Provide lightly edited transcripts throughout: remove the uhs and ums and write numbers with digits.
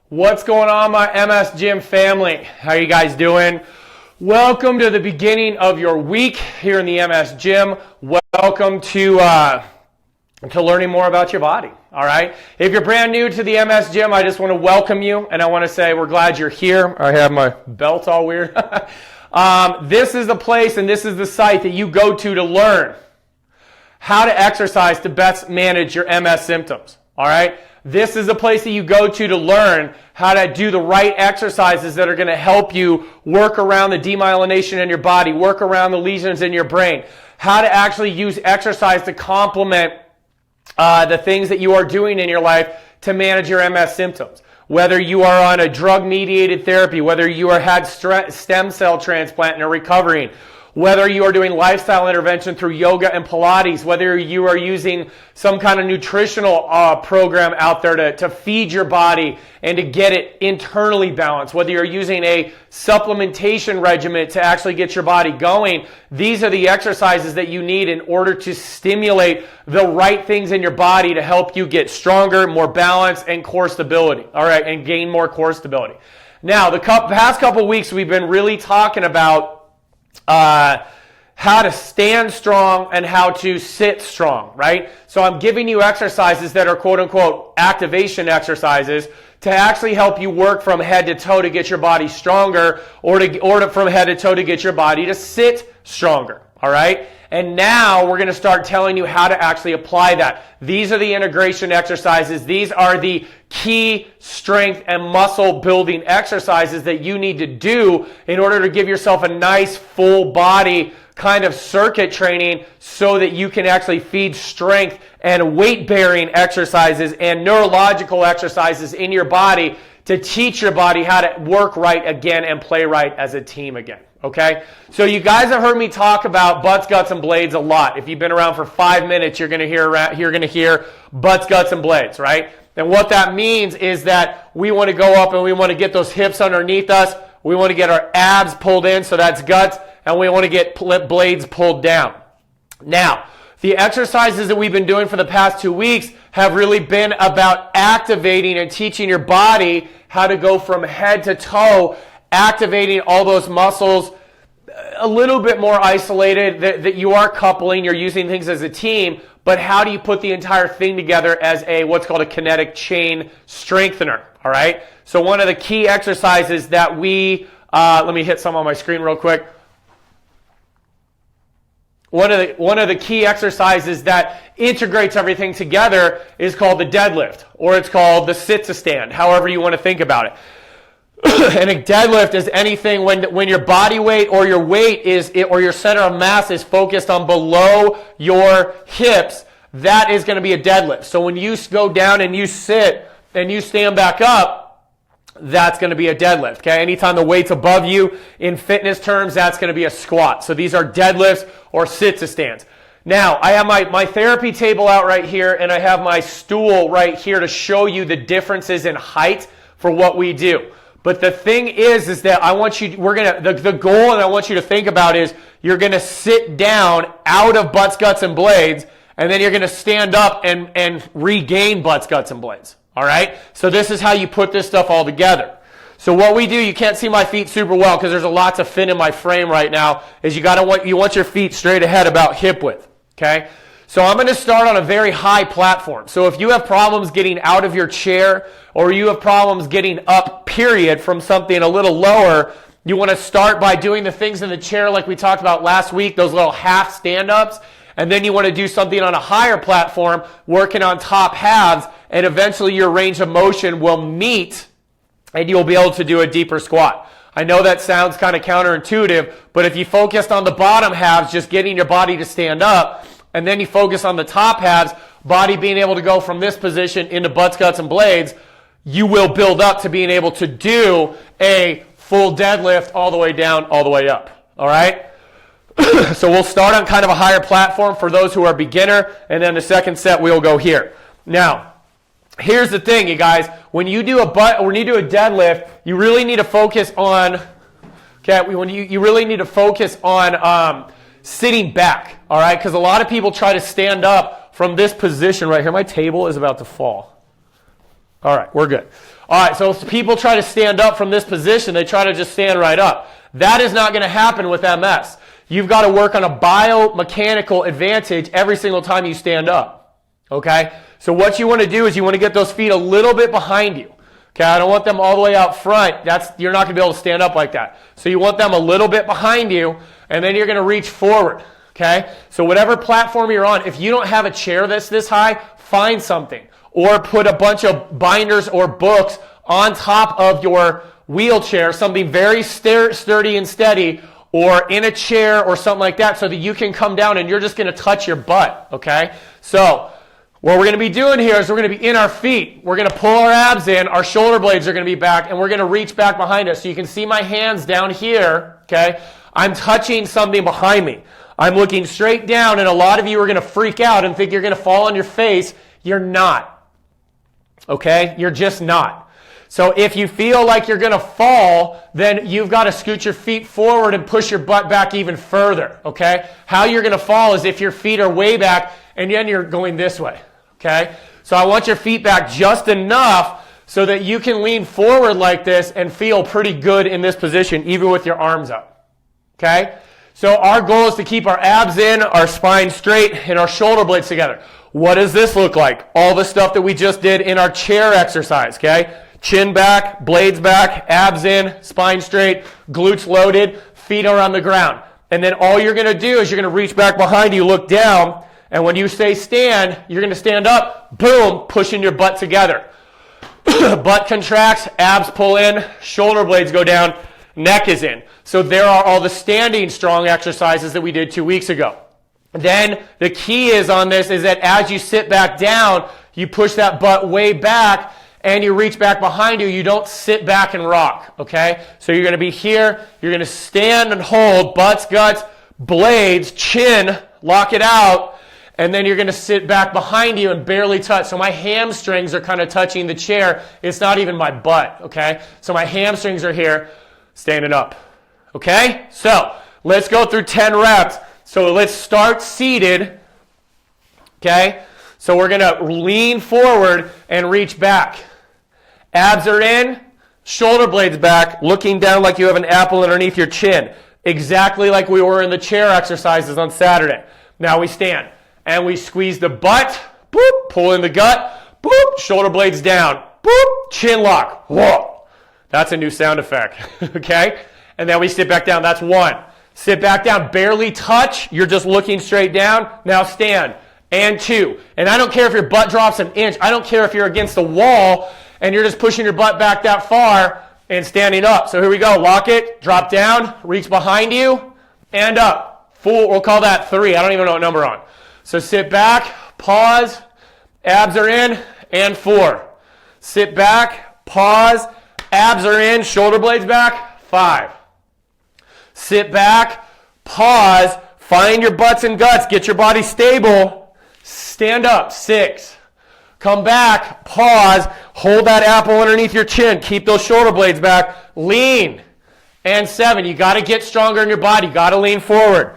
What's going on, my MS Gym family? How you guys doing? Welcome to the beginning of your week here in the MS Gym. Welcome to learning more about your body, all right? If you're brand new to the MS Gym, I just want to welcome you, and I want to say we're glad you're here. I have my belt all weird. This is the place and this is the site that you go to learn how to exercise to best manage your MS symptoms, all right? This is the place that you go to learn how to do the right exercises that are going to help you work around the demyelination in your body, work around the lesions in your brain, how to actually use exercise to complement the things that you are doing in your life to manage your MS symptoms. Whether you are on a drug-mediated therapy, whether you are had stem cell transplant and are recovering, whether you are doing lifestyle intervention through yoga and Pilates, whether you are using some kind of nutritional program out there to feed your body and to get it internally balanced, whether you're using a supplementation regimen to actually get your body going, these are the exercises that you need in order to stimulate the right things in your body to help you get stronger, more balance, and core stability, all right, and gain more core stability. Now, the past couple weeks, we've been really talking about how to stand strong and how to sit strong, right? So I'm giving you exercises that are quote unquote activation exercises to actually help you work from head to toe to get your body stronger or from head to toe to get your body to sit stronger, all right? And now we're going to start telling you how to actually apply that. These are the integration exercises. These are the key strength and muscle building exercises that you need to do in order to give yourself a nice full body kind of circuit training so that you can actually feed strength and weight bearing exercises and neurological exercises in your body to teach your body how to work right again and play right as a team again. Okay? So you guys have heard me talk about butts, guts, and blades a lot. If you've been around for 5 minutes, you're going to hear butts, guts, and blades, right? And what that means is that we want to go up and we want to get those hips underneath us. We want to get our abs pulled in, so that's guts, and we want to get blades pulled down. Now, the exercises that we've been doing for the past 2 weeks have really been about activating and teaching your body how to go from head to toe, activating all those muscles a little bit more isolated, that you are coupling, you're using things as a team, but how do you put the entire thing together as what's called a kinetic chain strengthener, all right? So one of the key exercises that let me hit some on my screen real quick. One of the key exercises that integrates everything together is called the deadlift, or it's called the sit-to-stand, however you want to think about it. And a deadlift is anything when your body weight or your weight or your center of mass is focused on below your hips, that is going to be a deadlift. So when you go down and you sit and you stand back up, that's going to be a deadlift. Okay? Anytime the weight's above you in fitness terms, that's going to be a squat. So these are deadlifts or sit-to-stands. Now, I have my therapy table out right here, and I have my stool right here to show you the differences in height for what we do. But the thing is that I want you, the goal, and I want you to think about is you're going to sit down out of butts, guts, and blades, and then you're going to stand up and regain butts, guts, and blades. All right? So this is how you put this stuff all together. So what we do, you can't see my feet super well because there's a lot to fit in my frame right now, is you want your feet straight ahead about hip width. Okay? So I'm going to start on a very high platform. So if you have problems getting out of your chair or you have problems getting up, period, from something a little lower, you want to start by doing the things in the chair like we talked about last week, those little half stand-ups, and then you want to do something on a higher platform, working on top halves, and eventually your range of motion will meet and you'll be able to do a deeper squat. I know that sounds kind of counterintuitive, but if you focused on the bottom halves, just getting your body to stand up, and then you focus on the top halves, body being able to go from this position into butts, guts, and blades, you will build up to being able to do a full deadlift all the way down, all the way up. All right? So we'll start on kind of a higher platform for those who are beginner, and then the second set we'll go here. Now, here's the thing, you guys. When you do a deadlift, you really need to focus on, you really need to focus on sitting back, all right? Because a lot of people try to stand up from this position right here. My table is about to fall. All right, we're good. All right, so if people try to stand up from this position, they try to just stand right up. That is not going to happen with MS. You've got to work on a biomechanical advantage every single time you stand up. Okay? So what you want to do is you want to get those feet a little bit behind you. Okay, I don't want them all the way out front. You're not going to be able to stand up like that. So you want them a little bit behind you, and then you're going to reach forward. Okay? So whatever platform you're on, if you don't have a chair that's this high, find something. Or put a bunch of binders or books on top of your wheelchair, something very sturdy and steady, or in a chair or something like that, so that you can come down and you're just going to touch your butt. Okay? So what we're going to be doing here is we're going to be in our feet. We're going to pull our abs in. Our shoulder blades are going to be back, and we're going to reach back behind us. So you can see my hands down here. Okay? I'm touching something behind me. I'm looking straight down, and a lot of you are going to freak out and think you're going to fall on your face. You're not. Okay? You're just not. So if you feel like you're going to fall, then you've got to scoot your feet forward and push your butt back even further. Okay? How you're going to fall is if your feet are way back and then you're going this way. Okay? So I want your feet back just enough so that you can lean forward like this and feel pretty good in this position, even with your arms up. Okay? So our goal is to keep our abs in, our spine straight, and our shoulder blades together. What does this look like? All the stuff that we just did in our chair exercise, okay? Chin back, blades back, abs in, spine straight, glutes loaded, feet are on the ground. And then all you're going to do is you're going to reach back behind you, look down, and when you say stand, you're going to stand up, boom, pushing your butt together. Butt contracts, abs pull in, shoulder blades go down, neck is in. So there are all the standing strong exercises that we did 2 weeks ago. Then the key is on this is that as you sit back down, you push that butt way back and you reach back behind you. You don't sit back and rock, okay? So you're going to be here. You're going to stand and hold, butts, guts, blades, chin, lock it out, and then you're going to sit back behind you and barely touch. So my hamstrings are kind of touching the chair. It's not even my butt, okay? So my hamstrings are here, standing up, okay? So let's go through 10 reps. So let's start seated, okay? So we're going to lean forward and reach back. Abs are in, shoulder blades back, looking down like you have an apple underneath your chin. Exactly like we were in the chair exercises on Saturday. Now we stand, and we squeeze the butt, boop, pull in the gut, boop, shoulder blades down, boop, chin lock, whoa. That's a new sound effect, okay? And then we sit back down. That's one. Sit back down, barely touch. You're just looking straight down. Now stand. And two. And I don't care if your butt drops an inch. I don't care if you're against the wall and you're just pushing your butt back that far and standing up. So here we go. Lock it, drop down, reach behind you, and up. Full, we'll call that 3. I don't even know what number we're on. So sit back, pause, abs are in, and 4. Sit back, pause, abs are in, shoulder blades back, 5. Sit back, pause, find your butts and guts, get your body stable, stand up, 6. Come back, pause, hold that apple underneath your chin, keep those shoulder blades back, lean, and 7. You got to get stronger in your body, got to lean forward.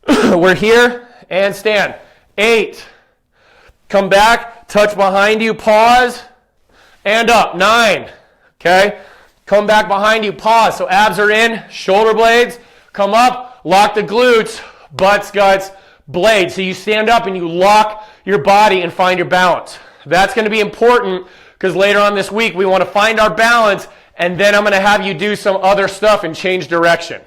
We're here, and stand. 8. Come back, touch behind you, pause, and up, 9. Okay? Come back behind you, pause. So abs are in, shoulder blades, come up, lock the glutes, butts, guts, blades. So you stand up and you lock your body and find your balance. That's going to be important because later on this week we want to find our balance and then I'm going to have you do some other stuff and change direction.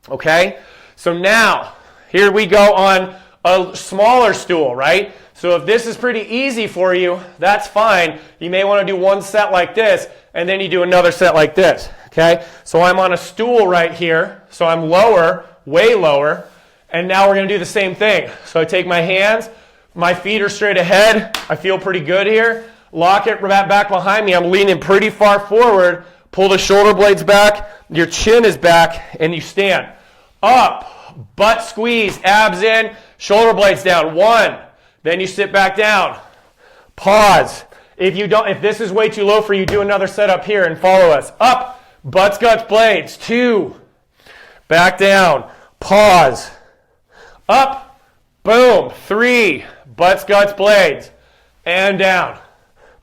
Okay? So now, here we go on a smaller stool, right? So if this is pretty easy for you, that's fine. You may want to do one set like this, and then you do another set like this, okay? So I'm on a stool right here, so I'm lower, way lower, and now we're going to do the same thing. So I take my hands, my feet are straight ahead, I feel pretty good here, lock it back behind me, I'm leaning pretty far forward, pull the shoulder blades back, your chin is back, and you stand. Up, butt squeeze, abs in, shoulder blades down, 1. Then you sit back down. Pause. If this is way too low for you, do another set up here and follow us. Up, butts, guts, blades, 2. Back down. Pause. Up, boom, 3. Butts, guts, blades. And down.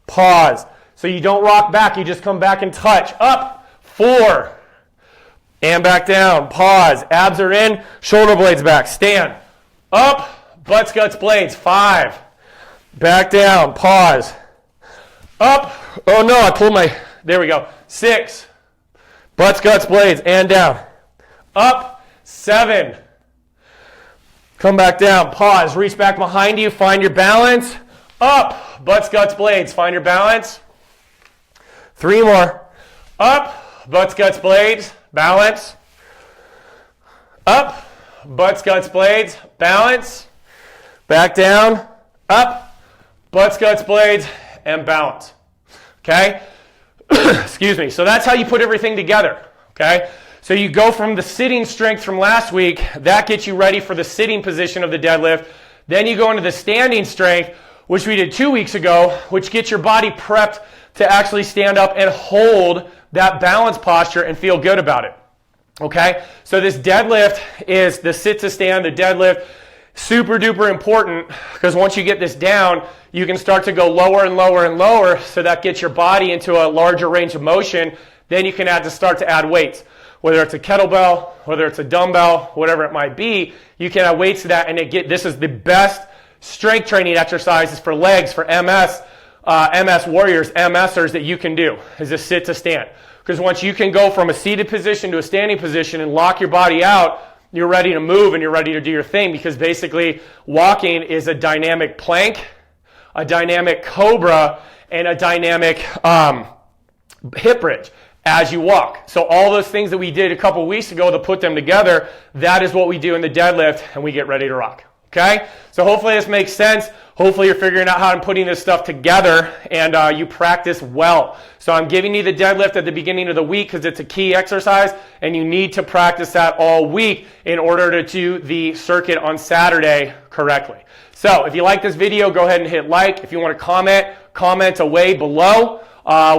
Pause. So you don't rock back, you just come back and touch. Up, 4, and back down. Pause, abs are in, shoulder blades back. Stand, up, butts, guts, blades. 5, back down, pause. Up, oh no, I pulled my, there we go. 6, butts, guts, blades, and down. Up, 7. Come back down, pause, reach back behind you, find your balance. Up, butts, guts, blades, find your balance. 3 more. Up, butts, guts, blades, balance. Up, butts, guts, blades, balance. Back down, up, butts, guts, blades, and balance. Okay? Excuse me. So that's how you put everything together. Okay? So you go from the sitting strength from last week, that gets you ready for the sitting position of the deadlift. Then you go into the standing strength, which we did 2 weeks ago, which gets your body prepped to actually stand up and hold that balance posture and feel good about it. Okay? So this deadlift is the sit to stand, the deadlift, super duper important, because once you get this down, you can start to go lower and lower and lower, so that gets your body into a larger range of motion. Then you can start to add weights. Whether it's a kettlebell, whether it's a dumbbell, whatever it might be, you can add weights to that, and this is the best strength training exercises for legs, for MS warriors, MSers that you can do, is a sit to stand. Because once you can go from a seated position to a standing position and lock your body out, you're ready to move and you're ready to do your thing, because basically walking is a dynamic plank, a dynamic cobra, and a dynamic hip bridge as you walk. So all those things that we did a couple weeks ago to put them together, that is what we do in the deadlift, and we get ready to rock. Okay? So hopefully this makes sense. Hopefully you're figuring out how I'm putting this stuff together, and you practice well. So I'm giving you the deadlift at the beginning of the week because it's a key exercise, and you need to practice that all week in order to do the circuit on Saturday correctly. So if you like this video, go ahead and hit like. If you want to comment away below.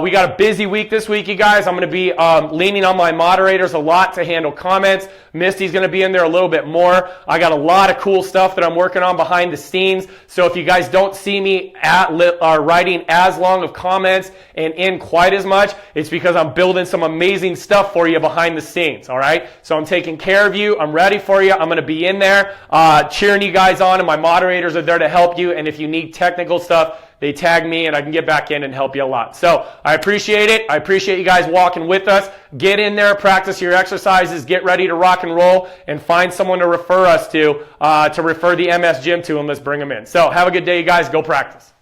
We got a busy week this week, you guys. I'm going to be leaning on my moderators a lot to handle comments. Misty's going to be in there a little bit more. I got a lot of cool stuff that I'm working on behind the scenes. So if you guys don't see me writing as long of comments and in quite as much, it's because I'm building some amazing stuff for you behind the scenes, all right? So I'm taking care of you. I'm ready for you. I'm going to be in there cheering you guys on, and my moderators are there to help you. And if you need technical stuff, they tag me and I can get back in and help you a lot. So I appreciate it. I appreciate you guys walking with us. Get in there, practice your exercises, get ready to rock and roll, and find someone to refer us to refer the MS Gym to, and let's bring them in. So have a good day, you guys. Go practice.